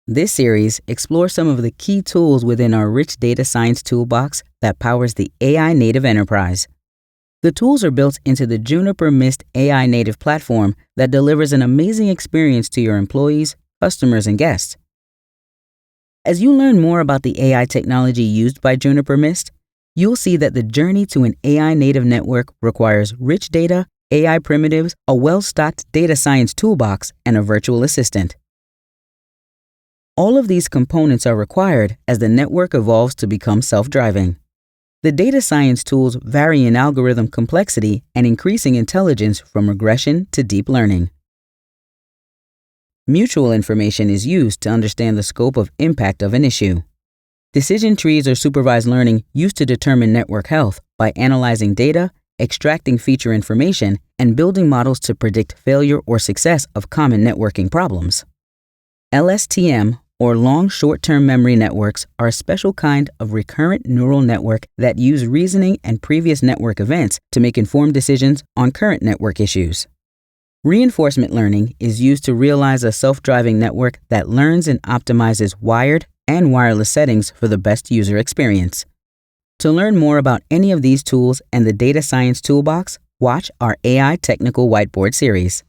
This series explores some of the key tools within our rich data science toolbox that powers the AI native enterprise. The tools are built into the Juniper AI-Native Platform that delivers an amazing experience to your employees, customers, and guests. As you learn more about the AI technology used by Juniper you'll see that the journey to an AI native network requires rich data, AI primitives, a well-stocked data science toolbox, and a virtual assistant. All of these components are required as the network evolves to become self-driving. The data science tools vary in algorithm complexity and increasing intelligence from regression to deep learning. Mutual information is used to understand the scope of impact of an issue. Decision trees or supervised learning used to determine network health by analyzing data, extracting feature information, and building models to predict failure or success of common networking problems. LSTM, or long short-term memory networks, are a special kind of recurrent neural network that use reasoning and previous network events to make informed decisions on current network issues. Reinforcement learning is used to realize a self-driving network that learns and optimizes wired and wireless settings for the best user experience. To learn more about any of these tools and the Data Science Toolbox, watch our AI Technical Whiteboard series.